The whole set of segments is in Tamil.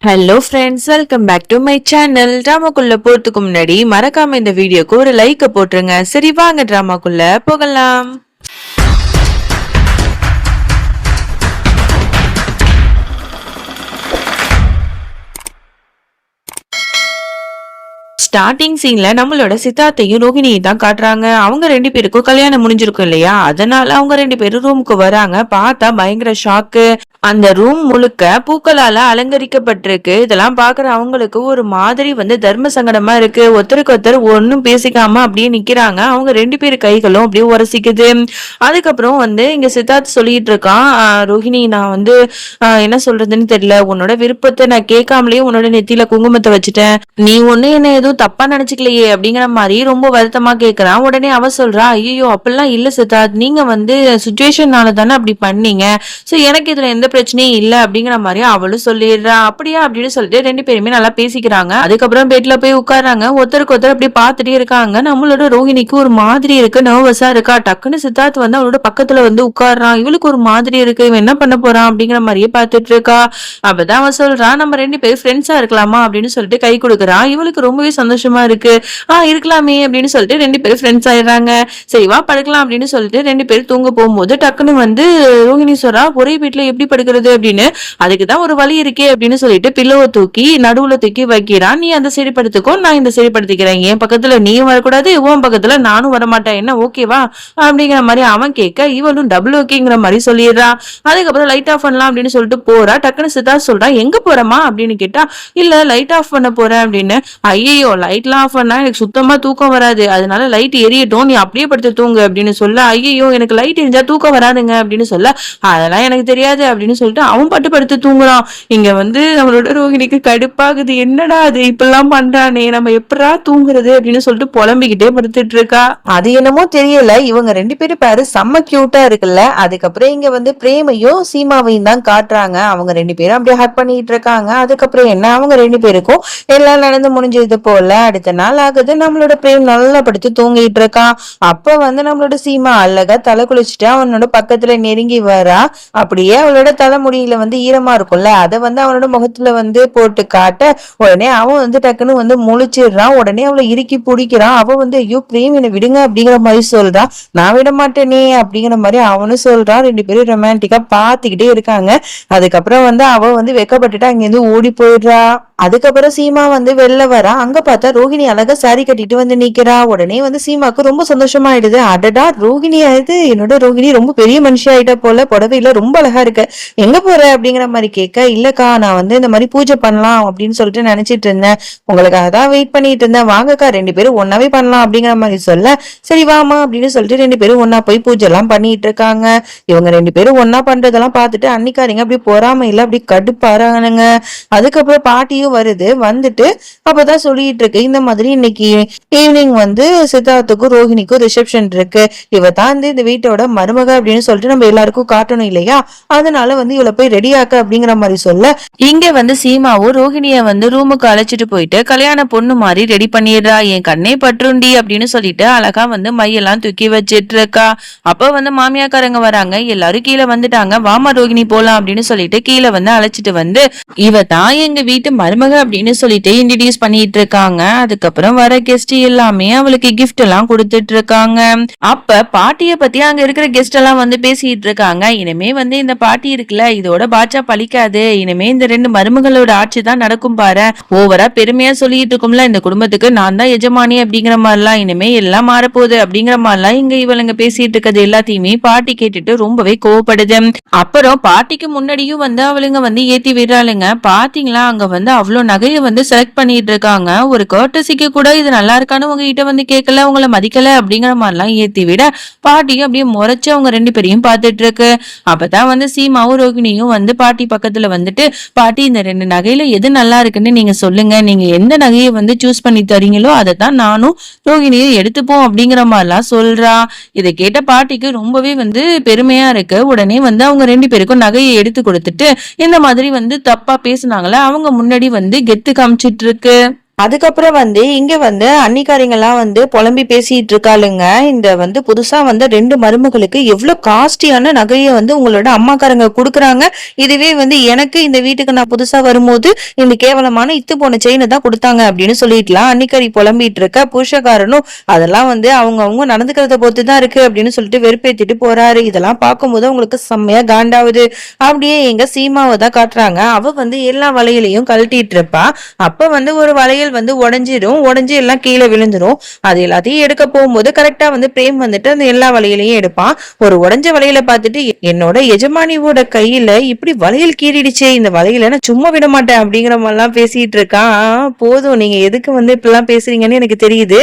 Hello friends, welcome back to my channel. டிராமாக்குள்ள போறதுக்கு முன்னாடி மறக்காம இந்த வீடியோக்கு ஒரு லைக் போட்டுருங்க. சரி வாங்க டிராமாக்குள்ள போகலாம். ஸ்டார்டிங் சீன்ல நம்மளோட சித்தார்த்தையும் ரோஹிணியை தான் காட்டுறாங்க. அவங்க ரெண்டு பேருக்கும் கல்யாணம் முடிஞ்சிருக்கும் இல்லையா, அதனால அவங்க ரெண்டு பேரும் ரூமுக்கு வராங்க. பார்த்தா பயங்கர ஷாக்கு. அந்த ரூம் முழுக்க பூக்களால அலங்கரிக்கப்பட்டிருக்கு. இதெல்லாம் பாக்குற அவங்களுக்கு ஒரு மாதிரி தர்ம சங்கடமா இருக்கு. ஒருத்தருக்கு ஒருத்தர் ஒன்னும் பேசிக்காம அப்படியே நிக்கிறாங்க. அவங்க ரெண்டு பேரு கைகளும் அப்படியே உரசிக்குது. அதுக்கப்புறம் இங்க சித்தார்த் சொல்லிட்டு இருக்கான், ரோஹிணி நான் என்ன சொல்றதுன்னு தெரியல, உன்னோட விருப்பத்தை நான் கேட்காமலேயே உன்னோட நெத்தியில குங்குமத்தை வச்சுட்டேன், நீ ஒண்ணு என்ன எதுவும் தப்பா நினைச்சுக்கலையே அப்படிங்கிற மாதிரி ரொம்ப வருத்தமா கேக்குறான். உடனே அவ சொல்றா, ஐயோ அப்படிலாம் இல்ல சித்தார்த், நீங்க சுச்சுவேஷனால தானே அப்படி பண்ணீங்க, சோ எனக்கு இதுல எந்த பிரச்சனையும் இல்ல அப்படிங்கிற மாதிரி அவளும் சொல்லிடுறா. அப்படியா அப்படின்னு சொல்லிட்டு ரெண்டு பேருமே நல்லா பேசிக்கிறாங்க. அதுக்கப்புறம் பெட்ல போய் உட்கார்றாங்க. ஒருத்தருக்கு ஒருத்தர் அப்படி பாத்துட்டே இருக்காங்க. நம்மளோட ரோஹிணிக்கு ஒரு மாதிரி இருக்கு, நர்வஸா இருக்கா. டக்குன்னு சித்தார்த் அவளோட பக்கத்துல உட்கார்றான். இவளுக்கு ஒரு மாதிரி இருக்கு, இவன் என்ன பண்ண போறான் அப்படிங்கிற மாதிரியே பாத்துட்டு இருக்கா. அப்பதான் அவன் சொல்றான், நம்ம ரெண்டு பேரும் ஃப்ரெண்ட்ஸா இருக்கலாமா அப்படின்னு சொல்லிட்டு கை கொடுக்குறான். இவளுக்கு ரொம்பவே சந்தோஷமா இருக்கு. இருக்கலாமே அப்படின்னு சொல்லிட்டு ரெண்டு பேரும் ஃப்ரெண்ட்ஸ் ஆயிடுறாங்க. சரி வா படுக்கலாம் அப்படின்னு சொல்லிட்டு ரெண்டு பேரும் தூங்க போகும்போது டக்குன்னு ரோஹிணி சொல்றா, ஒரே வீட்டுல எப்படி படுக்கிறது அப்படின்னு. அதுக்குதான் ஒரு வழி இருக்கே அப்படின்னு சொல்லிட்டு பில்லோவை தூக்கி நடுவுல தூக்கி வைக்கிறான். நீ அந்த சைடு படுத்துக்கோ, நான் இந்த சைடு படுத்துக்கிறேன், என் பக்கத்துல நீயும் வரக்கூடாது, உன் பக்கத்துல நானும் வரமாட்டேன், என்ன ஓகேவா அப்படிங்கிற மாதிரி அவன் கேட்க இவளும் டபுள் ஓகேங்கிற மாதிரி சொல்லிடுறா. அதுக்கப்புறம் லைட் ஆஃப் பண்ணலாம் அப்படின்னு சொல்லிட்டு போறா. டக்குன்னு சித்தார்த் சொல்றா, எங்க போறமா அப்படின்னு கேட்டா, இல்ல லைட் ஆஃப் பண்ண போறேன் அப்படின்னு. ஐயோ லைட்லாம் ஆஃப் பண்ணா எனக்கு சுத்தமா தூக்கம் வராது, அதனால லைட் எரியட்டும், நீ அப்படியே படுத்து தூங்கு அப்படின்னு சொல்ல, ஐயோ எனக்கு லைட் எரிஞ்சா தூக்கம் வராதுங்க அப்படின்னு சொல்ல, அதெல்லாம் எனக்கு தெரியாது அப்படின்னு சொல்லிட்டு அவன் பட்டு படுத்து தூங்குறான். இங்க நம்மளோட ரோஹிணிக்கு கடுப்பாகுது, என்னடா அது இப்பெல்லாம் பண்றானே, நம்ம எப்படா தூங்குறது அப்படின்னு சொல்லிட்டு புலம்பிக்கிட்டே படுத்துட்டு இருக்கா. அது என்னமோ தெரியல, இவங்க ரெண்டு பேரும் பேரு செம்ம கியூட்டா இருக்குல்ல. அதுக்கப்புறம் இங்க பிரேமையும் சீமாவையும் தான் காட்டுறாங்க. அவங்க ரெண்டு பேரும் அப்படியே ஹக் பண்ணிட்டு இருக்காங்க. அதுக்கப்புறம் என்ன, அவங்க ரெண்டு பேருக்கும் எல்லாம் நடந்து முடிஞ்சது போல அடுத்த நாள் ஆகுது. நம்மளோட பிரேம் நல்லா படுத்து தூங்கிட்டு இருக்கான். அப்ப நம்மளோட சீமா அழகா தலை குளிச்சுட்டு அவனோட பக்கத்துல நெருங்கி வரா. அப்படியே அவளோட தலைமுடியில ஈரமா இருக்கும்ல, அதை அவனோட முகத்துல போட்டு காட்ட, உடனே அவன் டக்குன்னு முழிச்சிடுறான். உடனே அவளை இறுக்கி பிடிக்கிறான். அவ ஐயோ பிரேம் என்னை விடுங்க அப்படிங்கிற மாதிரி சொல்றான். நான் விட மாட்டேனே அப்படிங்கிற மாதிரி அவனும் சொல்றான். ரெண்டு பேரும் ரொமான்டிக்கா பாத்துக்கிட்டே இருக்காங்க. அதுக்கப்புறம் அவ வெக்கப்பட்டுட்டு அங்கிருந்து ஓடி போயிடுறா. அதுக்கப்புறம் சீமா வெளில வரா. அங்க பார்த்தா ரோஹிணி அழகா சாரி கட்டிட்டு நிக்கிறா. உடனே சீமாக்கு ரொம்ப சந்தோஷமாயிடுது. அடடா ரோஹிணி ஆயிடுது, என்னோட ரோஹிணி ரொம்ப பெரிய மனுஷி ஆயிட்டா போல, புடவையில ரொம்ப அழகா இருக்கு, எங்க போற அப்படிங்கிற மாதிரி கேட்க, இல்லக்கா நான் இந்த மாதிரி பூஜை பண்ணலாம் அப்படின்னு சொல்லிட்டு நினைச்சிட்டு இருந்தேன், உங்களுக்காக தான் வெயிட் பண்ணிட்டு இருந்தேன், வாங்கக்கா ரெண்டு பேரும் ஒன்னாவே பண்ணலாம் அப்படிங்கிற மாதிரி சொல்ல, சரி வாமா அப்படின்னு சொல்லிட்டு ரெண்டு பேரும் ஒன்னா போய் பூஜை எல்லாம் பண்ணிட்டு இருக்காங்க. இவங்க ரெண்டு பேரும் ஒன்னா பண்றதெல்லாம் பார்த்துட்டு அன்னிக்காரிங்க அப்படி பொறாமையில அப்படி கடுப்பாறானுங்க. அதுக்கப்புறம் பாட்டியும் வருது. அப்பதான் சொல்லிட்டு இருக்கு, இந்த மாதிரி இன்னைக்கு ஈவினிங் சித்தார்த்துக்கும் ரோஹிணிக்கும் ரிசப்ஷன் இருக்கு, இவ தான் இந்த வீட்டோட மருமக அப்படின்னு சொல்லிட்டு நம்ம எல்லாருக்கும் காட்டணும் இல்லையா, அதனால இவளை போய் ரெடி ஆக்க அப்படிங்கிற மாதிரி சொல்ல, இங்க சீமாவும் ரோஹிணிய ரூமுக்கு அழைச்சிட்டு போயிட்டு கல்யாண பொண்ணு மாதிரி ரெடி பண்ணிடுறா. என் கண்ணே பற்றுண்டி அப்படின்னு சொல்லிட்டு அழகா மையெல்லாம் தூக்கி வச்சிட்டு இருக்கா. அப்ப மாமியாக்காரங்க வராங்க. எல்லாரும் கீழே வந்துட்டாங்க. வாமா ரோஹிணி போலாம் அப்படின்னு சொல்லிட்டு கீழே அழைச்சிட்டு இவ தான் எங்க வீட்டு மருமக அப்படின்னு சொல்லிட்டு இன்ட்ரோடியூஸ் பண்ணிட்டு இருக்காங்க. அதுக்கப்புறம் வர கெஸ்ட் எல்லாமே அவளுக்கு கிஃப்ட் எல்லாம் கொடுத்துட்டு இருக்காங்க. அப்ப பாட்டிய பத்தி அங்க இருக்கிற கெஸ்ட் எல்லாம் பேசிட்டு இருக்காங்க. இனிமே இந்த பாட்டி இருக்குல்ல, இதோட பாட்சா பழிக்காது, இனிமே இந்த ரெண்டு மருமகளோட ஆட்சி தான் நடக்கும் பாரு, ஓவரா பெருமையா சொல்லிட்டு இருக்கும்ல, இந்த குடும்பத்துக்கு நான் தான் எஜமானி அப்படிங்கிற மாதிரிலாம், இனிமே எல்லாம் மாறப்போகுது அப்படிங்கிற மாதிரிலாம் இங்க இவளுங்க பேசிட்டு இருக்கிறது எல்லாத்தையுமே பாட்டி கேட்டுட்டு ரொம்பவே கோவப்படுது. அப்புறம் பாட்டிக்கு முன்னாடியும் அவளுங்க ஏத்தி விடுறாளுங்க. பாத்தீங்களா, அங்க அவ்வளவு நகைய செலக்ட் பண்ணிட்டு இருக்காங்க. ஒரு கர்ட்டசிக்கு கூட இது நல்லா இருக்கான்னு உங்ககிட்ட கேட்கல, உங்களை மதிக்கல அப்படிங்கிற மாதிரிலாம் ஏத்தி விட, பாட்டியும் அப்படியே முறைச்சு அவங்க ரெண்டு பேரையும் பார்த்துட்டு இருக்கு. அப்பதான் சீமாவும் ரோகிணியும் பாட்டி பக்கத்துல பாட்டி இந்த ரெண்டு நகையில எது நல்லா இருக்குன்னு நீங்க சொல்லுங்க, நீங்க எந்த நகையை சூஸ் பண்ணி தரீங்களோ அதை தான் நானும் ரோகிணியும் எடுத்துப்போம் அப்படிங்கிற மாதிரிலாம் சொல்றா. இதை கேட்ட பாட்டிக்கு ரொம்பவே பெருமையா இருக்கு. உடனே அவங்க ரெண்டு பேருக்கும் நகையை எடுத்து கொடுத்துட்டு, இந்த மாதிரி தப்பா பேசுனாங்களே அவங்க முன்னாடி கெத்து காமிச்சிட்டு இருக்கு. அதுக்கப்புறம் வந்து இங்க வந்து அன்னிக்காரிங்கெல்லாம் வந்து புலம்பி பேசிட்டு இருக்காளுங்க. இந்த வந்து புதுசா வந்து 2 மருமகளுக்கு எவ்வளவு காஸ்ட்லியான நகைய வந்து உங்களோட அம்மாக்காரங்க குடுக்குறாங்க. இதுவே வந்து எனக்கு இந்த வீட்டுக்கு நான் புதுசா வரும்போது இந்த கேவலமான இத்து போன செயின தான் குடுத்தாங்க அப்படின்னு சொல்லிட்டுலாம் அன்னிக்காரி புலம்பிட்டு இருக்க. புருஷக்காரனும் அதெல்லாம் வந்து அவங்க நடந்துக்கிறத பொறுத்து தான் இருக்கு அப்படின்னு சொல்லிட்டு வெறுப்பேத்திட்டு போறாரு. இதெல்லாம் பார்க்கும்போது உங்களுக்கு செம்மையா காண்டாவுது. அப்படியே எங்க சீமாவை தான் காட்டுறாங்க. அவ வந்து எல்லா வளையலையும் கழட்டிட்டு இருப்பா. அப்ப வந்து ஒரு வளையல் வந்து உடைஞ்சு எல்லாம் கீழே விழுந்துரும். அது எல்லாத்தையும் எடுக்க போகும்போது கரெக்டா வந்து பிரேம் வந்துட்டு அந்த எல்லா வளையலையும் எடுப்பான். ஒரு உடைஞ்ச வளையல பார்த்துட்டு என்னோட எஜமானியோட கையில இப்படி வளையல் கீறிடுச்சே, இந்த வளையல நான் சும்மா விட மாட்டேன் அப்படிங்கிற மாதிரிலாம் பேசிட்டு இருக்கான். போதும், நீங்க எதுக்கு வந்து இப்படிலாம் பேசுறீங்கன்னு எனக்கு தெரியுது,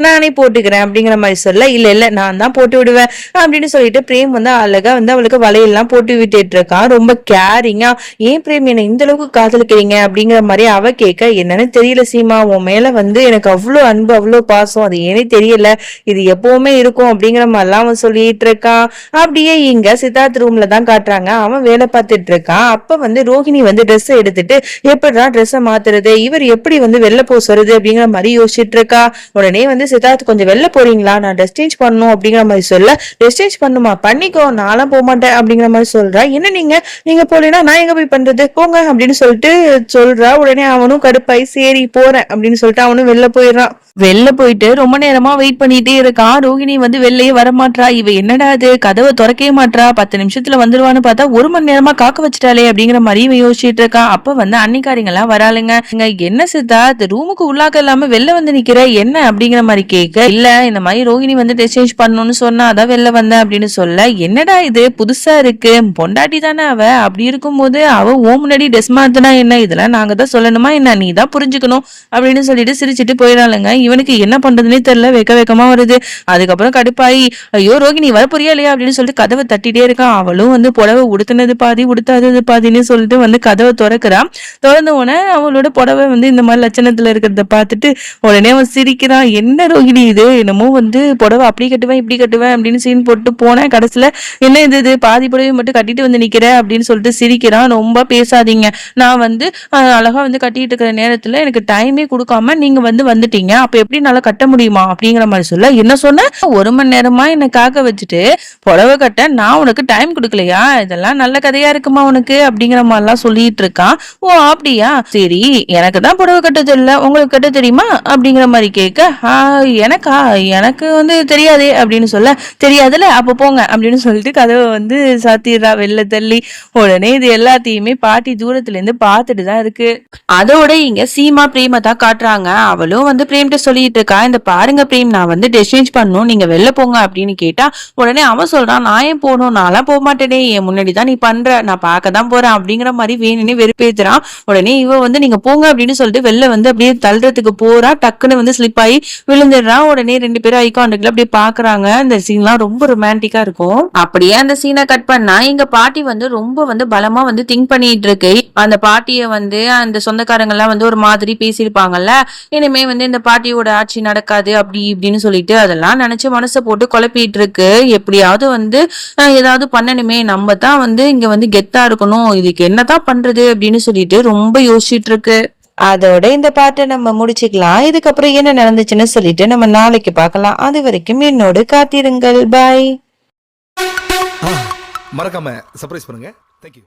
நானே போட்டுக்கிறேன் அப்படிங்கிற மாதிரி சொல்ல, இல்ல நான் தான் போட்டு விடுவேன் அப்படின்னு சொல்லிட்டு பிரேம் வந்து அழகா வந்து அவளுக்கு வளையல்லாம் போட்டு விட்டுட்டு இருக்கான். ரொம்ப கேரிங்கா, ஏன் பிரேம் என்ன இந்த அளவுக்கு காதலிக்கிறீங்க அப்படிங்கிற மாதிரி அவ கேட்க, என்னன்னு தெரியல சீமா, உன் மேல வந்து எனக்கு அவ்வளவு அன்பு அவ்வளவு பாசம், அது ஏனே தெரியல, இது எப்பவுமே இருக்கும் அப்படிங்கிற மாதிரிலாம் அவன் சொல்லிட்டு இருக்கான். அப்படியே இங்க சித்தார்த் ரூம்ல தான் காட்டுறாங்க. அவன் வேலை பார்த்துட்டு இருக்கான். அப்ப வந்து ரோஹிணி வந்து ட்ரெஸ் எடுத்துட்டு எப்படிதான் ட்ரெஸ் மாத்துறது, இவர் எப்படி வந்து வெளில போறது அப்படிங்கிற மாதிரி யோசிச்சுட்டு இருக்கா. உடனே வந்து சித்தார்த், கொஞ்சம் வெளில போறீங்களா, நான் ட்ரெஸ் சேஞ்ச் பண்ணணும் அப்படிங்கிற மாதிரி சொல்ல, ட்ரெஸ் சேஞ்ச் பண்ணுமா, பண்ணிக்கோ, நான்லாம் போக மாட்டேன் அப்படிங்கிற மாதிரி சொல்றா. என்ன நீங்க போலீனா நான் எங்க போய் பண்றது, போங்க அப்படின்னு சொல்லிட்டு சொல்றா. உடனே அவனும் கடுப்பாய் சரி போறேன் அப்படின்னு சொல்லிட்டு அவனும் வெளில போயிடுறான். வெளில போயிட்டு ரொம்ப நேரமா வெயிட் பண்ணிட்டே இருக்கான். ரோஹிணி வந்து வெளிலயே வரமாட்றா. இவ என்னடா இது, கதவை திறக்கவே மாட்றா, 10 நிமிஷத்துல வந்துருவான்னு பார்த்தா 1 மணி நேரமா காக்க வச்சுட்டாலே அப்படிங்கிற மாதிரி இவன் யோசிச்சுட்டு இருக்கான். அப்ப வந்து அன்னிக்காரிங்க எல்லாம் வராளுங்க. என்ன சித்தார்த், ரூமுக்கு உள்ளாக்க இல்லாம வெளில வந்து நிக்கிற, என்ன அப்படிங்கிற மாதிரி கேட்க, இல்ல இந்த மாதிரி ரோஹிணி வந்து ட்ரெஸ் சேஞ்ச் பண்ணணும்னு சொன்னா அதான் வெளில வந்தேன் அப்படின்னு சொல்ல, என்னடா இது புதுசா இருக்கு, பொண்டாட்டி தானே அவ, அப்படி இருக்கும்போது அவ ஓ முன்னாடி ட்ரெஸ் மாத்தினா என்ன, இதெல்லாம் நாங்க தான் சொல்லணுமா என்ன, நீ தான் புரிஞ்சுக்கணும் அப்படின்னு சொல்லிட்டு சிரிச்சிட்டு போயிடாளுங்க. இவனுக்கு என்ன பண்றதுன்னே தெரியல, வெக்கமா வருது. அதுக்கப்புறம் கடுப்பாயி, ஐயோ ரோகிணி வரப்போறியா இல்லையா அப்படின்னு சொல்லிட்டு கதவை தட்டிட்டே இருக்கான். அவளும் வந்து புடவை உடுத்தினது பாதி உடுத்தாதது பாதின்னு சொல்லிட்டு வந்து கதவை திறக்கிறான். திறந்த உடனே அவளோட புடவை வந்து இந்த மாதிரி லட்சணத்துல இருக்கிறத பார்த்துட்டு உடனே அவன் சிரிக்கிறான். என்ன ரோகிணி இது, என்னமோ வந்து புடவை அப்படி கட்டுவேன் இப்படி கட்டுவேன் அப்படின்னு சீன் போட்டு போனேன், கடைசியில என்ன இது பாதி புடவை மட்டும் கட்டிட்டு வந்து நிக்கிற அப்படின்னு சொல்லிட்டு சிரிக்கிறான். ரொம்ப பேசாதீங்க, நான் வந்து அழகா வந்து கட்டிட்டு இருக்கிற நேரத்துல எனக்கு டைமே கொடுக்காம நீங்க வந்துட்டீங்க, அப்ப எப்படி நல்லா கட்ட முடியுமா அப்படிங்கிற மாதிரி சொல்ல, என்ன சொன்ன, 1 மணி நேரமா என்ன காக்க வச்சுட்டு புடவை கட்ட நான் உனக்கு டைம் கொடுக்கலையா, இதெல்லாம் நல்ல கதையா இருக்குமா உனக்கு அப்படிங்கிற மாதிரிலாம் சொல்லிட்டு இருக்கான். ஓ அப்படியா, சரி, எனக்கு தான் புடவை கட்ட தெரியல, உங்களுக்கு கட்ட தெரியுமா அப்படிங்கிற மாதிரி கேட்க, எனக்கு வந்து தெரியாதே அப்படின்னு சொல்ல, தெரியாதுல அப்ப போங்க அப்படின்னு சொல்லிட்டு கதவை வந்து சாத்திடுறா வெளில தள்ளி. உடனே இது எல்லாத்தையுமே பாட்டி தூரத்துல இருந்து பார்த்துட்டு தான் இருக்கு. அதோட இங்க சீமா பிரேம தான் காட்டுறாங்க. அவளும் வந்து பிரேம்கிட்ட சொல்லிட்டு இருக்கா, இந்த பாருங்க பிரேம், நான் வந்து ட்ரெஸ் சேஞ்ச் பண்ணணும், நீங்க வெளில போங்க அப்படின்னு கேட்டா, உடனே அவன் சொல்றான், நான் ஏன் போகணும், நான்லாம் போக மாட்டேனே, என் முன்னாடி தான் நீ பண்ற, நான் பார்க்க தான் போறேன் அப்படிங்கிற மாதிரி வேணும்னு வெறுப்பேத்துறான். உடனே இவ வந்து நீங்க போங்க அப்படின்னு சொல்லிட்டு வெளில வந்து அப்படியே தள்ளுறதுக்கு போறா. டக்குன்னு வந்து ஸ்லிப் ஆகி விழுந்துடுறான். உடனே 2 பேரும் ஐ கான்டாக்ட்ல அப்படியே பாக்குறாங்க. இந்த சீன்லாம் ரொம்ப ரொமான்டிக்கா இருக்கும். அப்படியே அந்த சீனை கட் பண்ணா எங்க பாட்டி வந்து ரொம்ப வந்து பலமா வந்து திங்க் பண்ணிட்டு இருக்கு. அந்த பாட்டிய வந்து அந்த சொந்தக்காரங்க எல்லாம் வந்து ஒரு மாதிரி பேசியிருப்பாங்கல்ல, இனிமே வந்து இந்த பாட்டியோட ஆட்சி நடக்காது அப்படி இப்படின்னு சொல்லிட்டு அதெல்லாம் நினைச்சு மனசை போட்டு குழப்பிட்டு இருக்கு. எப்படியாவது வந்து ஏதாவது பண்ணணுமே, நம்ம தான் வந்து இங்க வந்து கெத்தா இருக்கணும், இதுக்கு என்னதான் பண்றது அப்படின்னு சொல்லிட்டு ரொம்ப யோசிச்சுட்டு இருக்கு. அதோட இந்த பாட்டை நம்ம முடிச்சுக்கலாம். இதுக்கப்புறம் என்ன நடந்துச்சுன்னு சொல்லிட்டு நம்ம நாளைக்கு பார்க்கலாம். அது வரைக்கும் என்னோடு காத்திருங்கள். பாய். மறக்காம சர்ப்ரைஸ் பண்ணுங்க. தேங்க்யூ.